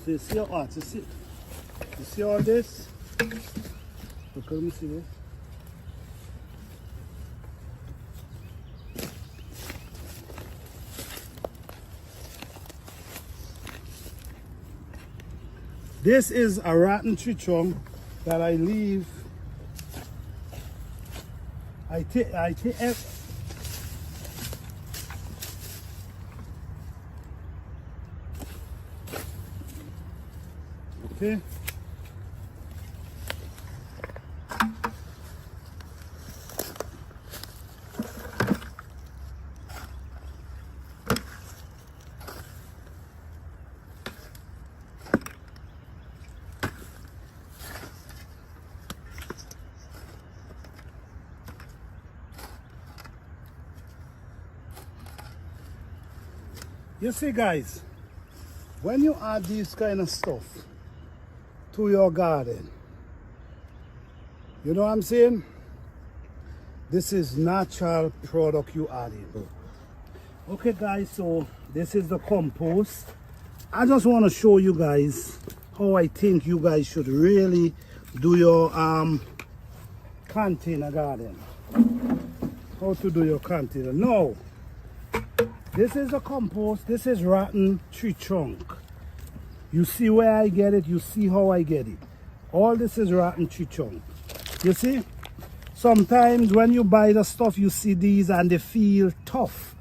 So you see how hard, you see all this? Look, let me see this. This is a rotten tree trunk that I leave. I take okay. You see, guys, when you add these kind of stuff to your garden, you know what I'm saying? This is natural product you add in. Okay, guys, so this is the compost. I just want to show you guys how I think you guys should really do your container garden. How to do your container. No. This is the compost. This is rotten tree trunk. You see where I get it. You see how I get it. All this is rotten tree trunk. You see? Sometimes when you buy the stuff, you see these and they feel tough.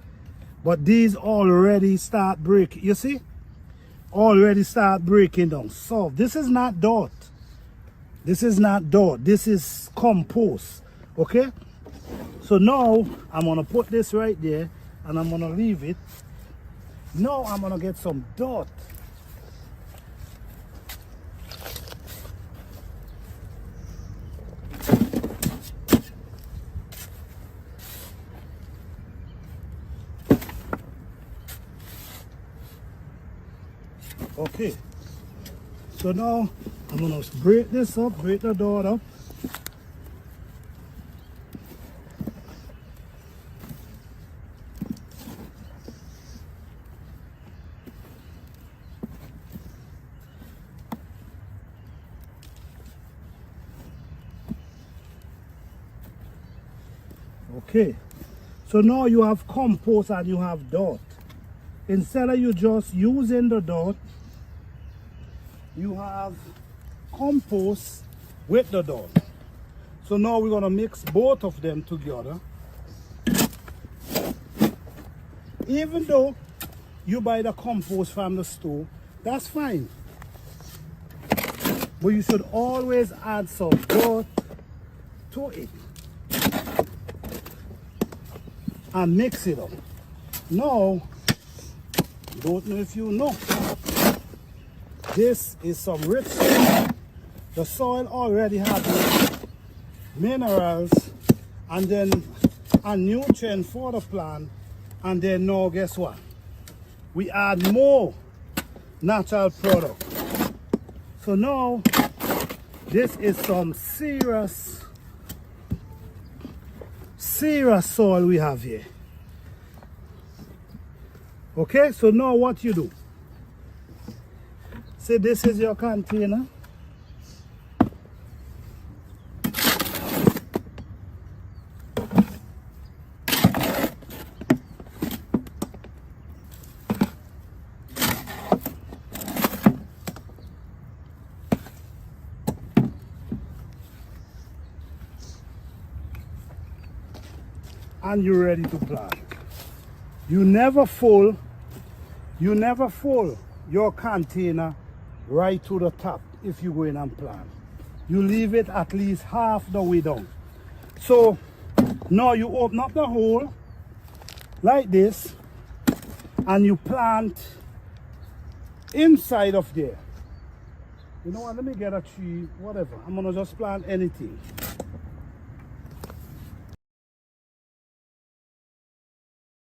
But these already start breaking. You see? Already start breaking down. So this is not dirt. This is not dirt. This is compost. Okay? So now I'm going to put this right there. And I'm gonna leave it. Now I'm gonna get some dirt. Okay. So now I'm gonna break this up, break the dirt up. Okay, so now you have compost and you have dirt. Instead of you just using the dirt, you have compost with the dirt. So now we're going to mix both of them together. Even though you buy the compost from the store, that's fine. But you should always add some dirt to it. And mix it up. Now, don't know if you know, this is some rich soil. The soil already has minerals and then a nutrient for the plant. And then now, guess what? We add more natural product. So now, this is some serious soil we have here. Okay, so now what you do? Say this is your container. And you're ready to plant. You never full your container right to the top if you go in and plant. You leave it at least half the way down. So now you open up the hole like this and you plant inside of there. You know what, let me get a tree, whatever. I'm gonna just plant anything.